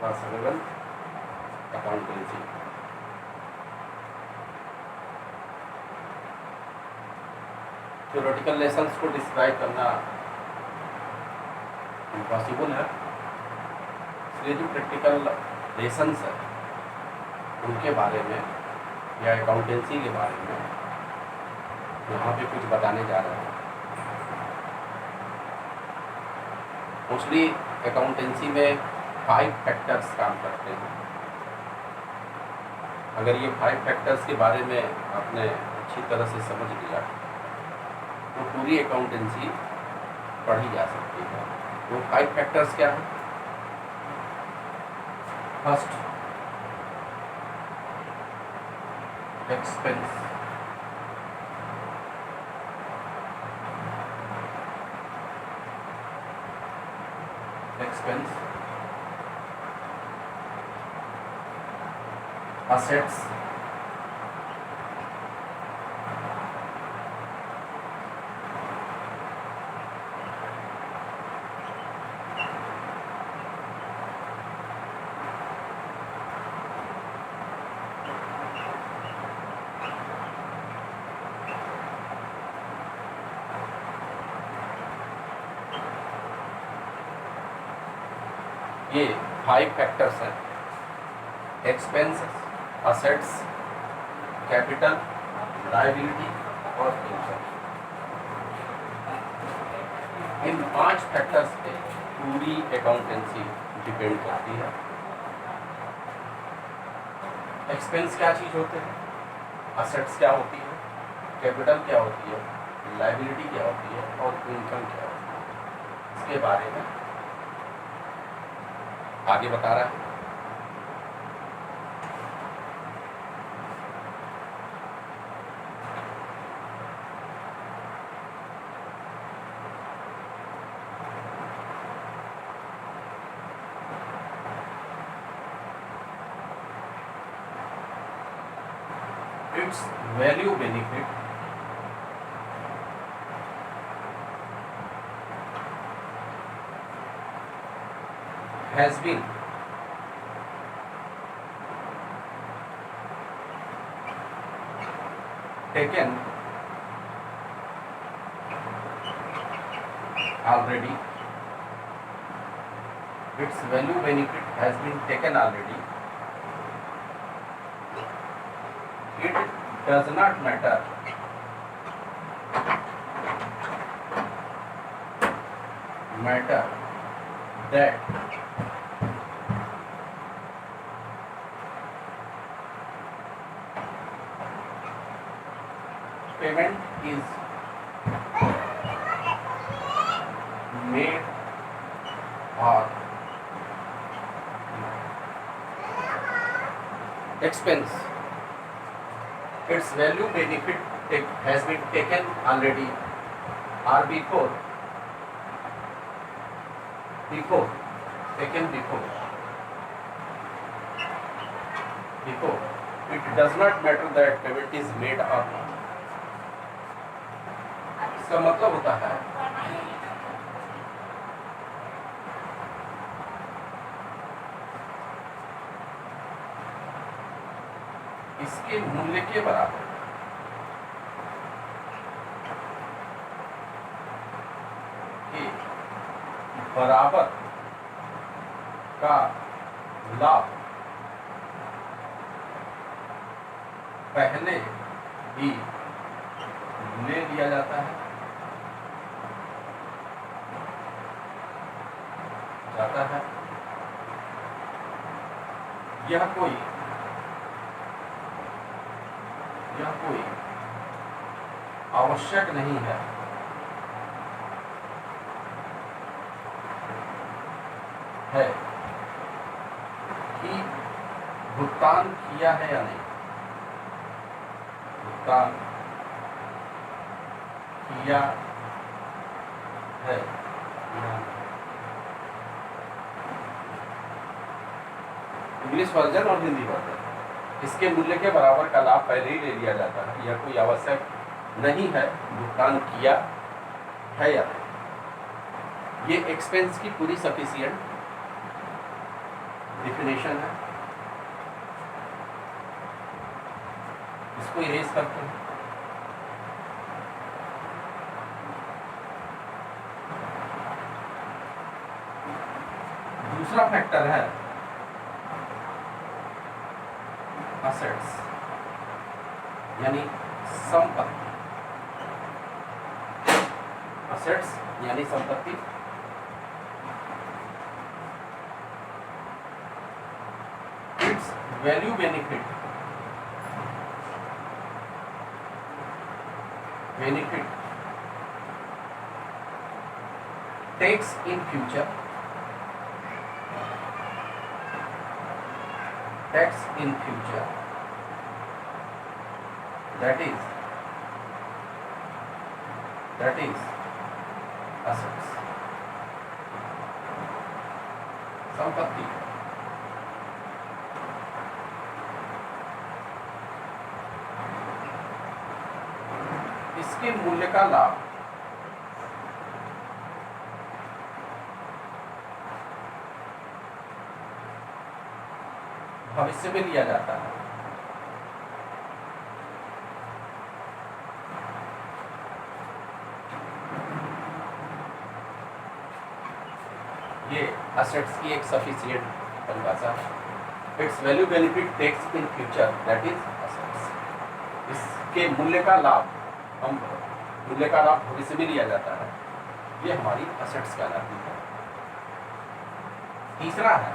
Class 11 accountancy. Theoretical lessons को describe करना impossible है, इसलिए जो प्रैक्टिकल लेसन्स है उनके बारे में या अकाउंटेंसी के बारे में यहाँ पे कुछ बताने जा रहे हैं। मोस्टली अकाउंटेंसी में 5 फैक्टर्स काम करते हैं। अगर ये 5 फैक्टर्स के बारे में आपने अच्छी तरह से समझ लिया तो पूरी अकाउंटेंसी पढ़ी जा सकती है। वो 5 फैक्टर्स क्या हैं? First, expense. एक्सपेंस, assets, ये 5 फैक्टर्स हैं। एक्सपेंस, असेट्स, कैपिटल, लायबिलिटी और इनकम। इन 5 फैक्टर्स पे पूरी अकाउंटेंसी डिपेंड करती है। एक्सपेंस क्या चीज़ होते हैं, असेट्स क्या होती है, कैपिटल क्या होती है, लायबिलिटी क्या होती है और इनकम क्या होती है, इसके बारे में आगे बता रहा है। Its value benefit has been taken already. Its value benefit has been taken already. It does not matter that payment is made or expense. Its value benefit has been taken already or before it does not matter that payment is made or not. इसका मतलब होता है इसके मूल्य के बराबर बराबर का लाभ पहले ही ले लिया जाता है यह कोई आवश्यक नहीं है कि भुगतान किया है या नहीं। भुगतान किया है इंग्लिश वर्जन और हिंदी वर्जन। इसके मूल्य के बराबर का लाभ पहले ही ले लिया जाता है, यह कोई आवश्यक नहीं है भुगतान किया है या नहीं। ये एक्सपेंस की पूरी सफिशिएंट डिफिनेशन है, इसको इरेज करते हैं। दूसरा फैक्टर है असेट्स यानी संपत्ति। असेट्स यानी संपत्ति। It's value benefit takes in future that is assets, संपत्ति। इसके मूल्य का लाभ भविष्य में लिया जाता है। ये असेट्स की एक सफिशिएंट परिभाषा है। Its value benefit takes in future that is assets. इसके मूल्य का लाभ भविष्य में लिया जाता है, ये हमारी असेट्स कहलाती है। तीसरा है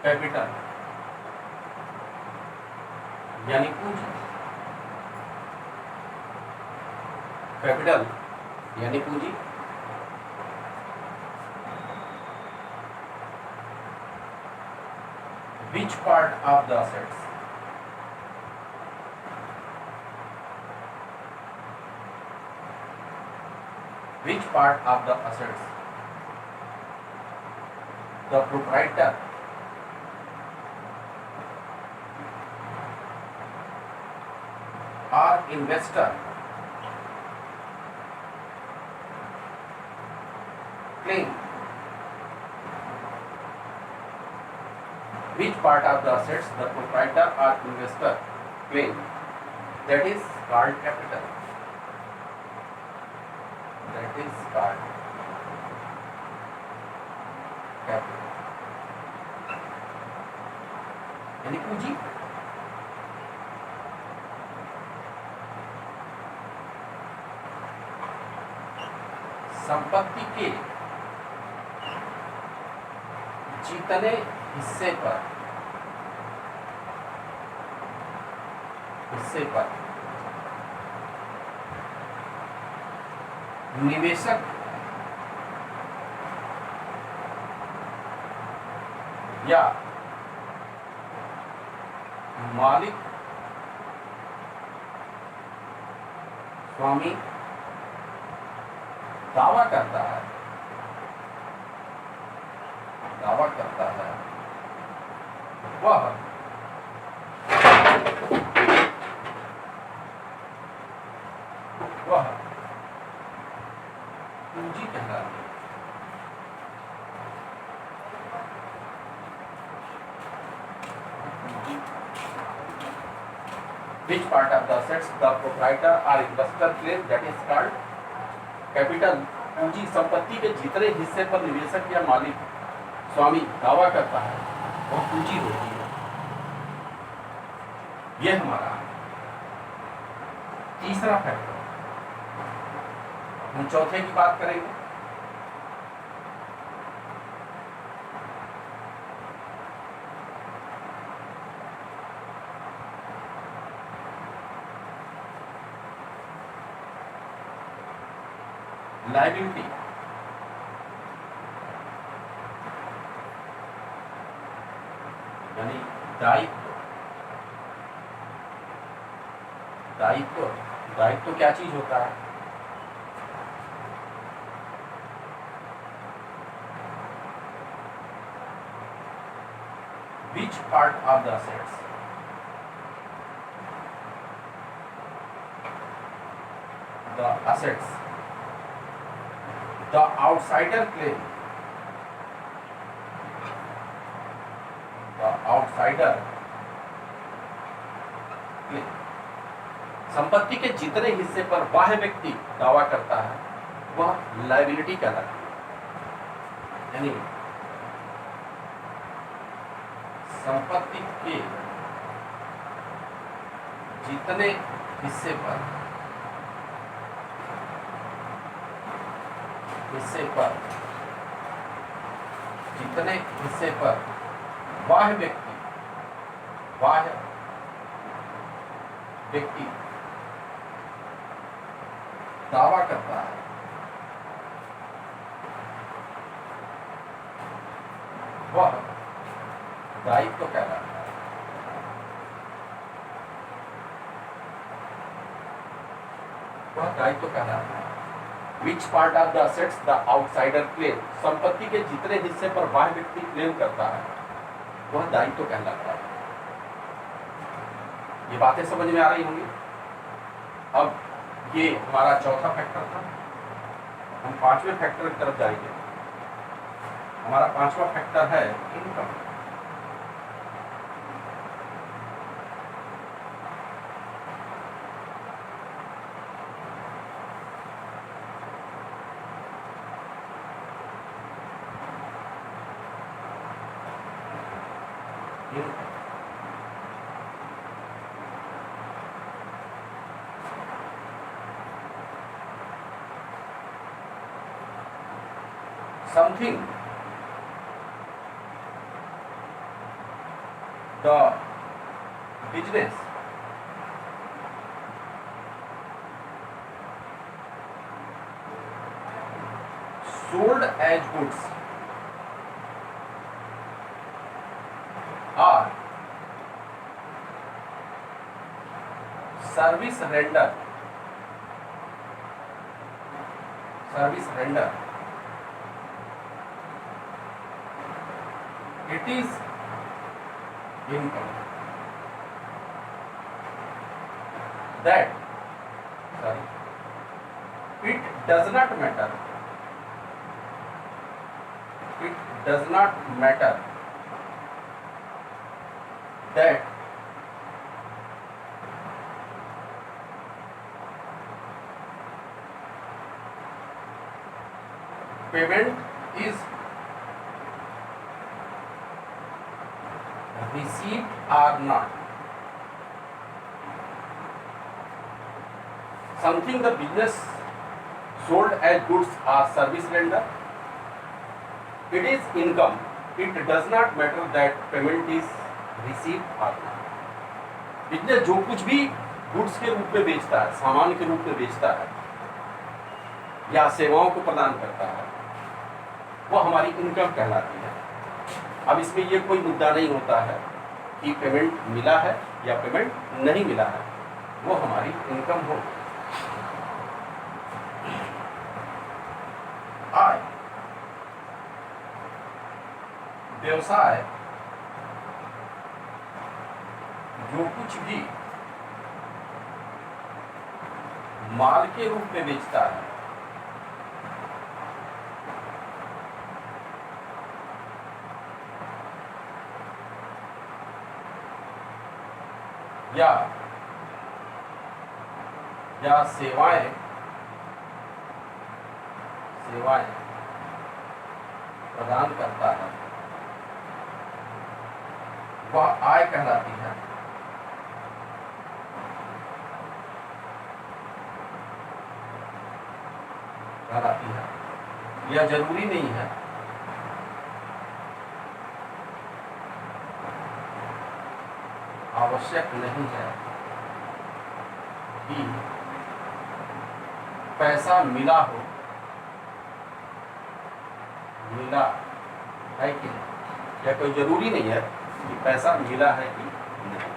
कैपिटल यानी पूंजी। कैपिटल यानी पूंजी। Which part of the assets the proprietor or investor claim? Which part of the assets the proprietor or investor claim? That is called capital. यानी पूंजी। संपत्ति के जितने हिस्से पर निवेशक या मालिक स्वामी दावा करता है वह पूंजी कहलाती है। Which part of the assets the proprietor or investor claim? That is called capital. पूंजी संपत्ति के जितने हिस्से पर निवेशक या मालिक स्वामी दावा करता है वह पूंजी होती है। यह हमारा तीसरा फैक्टर। हम चौथे की बात करेंगे। लायबिलिटी यानी दायित्व क्या चीज होता है? Which part of the assets the assets, the outsider claim, the outsider claim, संपत्ति के जितने हिस्से पर बाह्य व्यक्ति दावा करता है वह लायबिलिटी कहलाती है। यानी संपत्ति के जितने हिस्से पर बाह्य व्यक्ति दावा करता है वह दायित्व कहलाता है। Which part of the assets the outsider claim, संपत्ति के जितने हिस्से पर बाह्य व्यक्ति क्लेम करता है वह दायित्व कहलाता है। ये बातें समझ में आ रही होंगी। अब ये हमारा चौथा फैक्टर था। हम पांचवें फैक्टर की तरफ जाएंगे। हमारा पांचवा फैक्टर है income. Something the business sold as goods or service render it is income that it does not matter that payment is received or not. Something the business sold as goods or service render, it is income. It does not matter that payment is received or not. Business जो कुछ भी goods के रूप में बेचता है, सामान के रूप में बेचता है या सेवाओं को प्रदान करता है, वो हमारी इनकम कहलाती है। अब इसमें ये कोई मुद्दा नहीं होता है कि पेमेंट मिला है या पेमेंट नहीं मिला है, वो हमारी इनकम हो। आय, व्यवसाय जो कुछ भी माल के रूप में बेचता है या सेवाएं प्रदान करता है, वह आय कहलाती है। यह जरूरी नहीं है आवश्यक नहीं है कि पैसा मिला है कि नहीं, या कोई जरूरी नहीं है कि पैसा मिला है कि नहीं।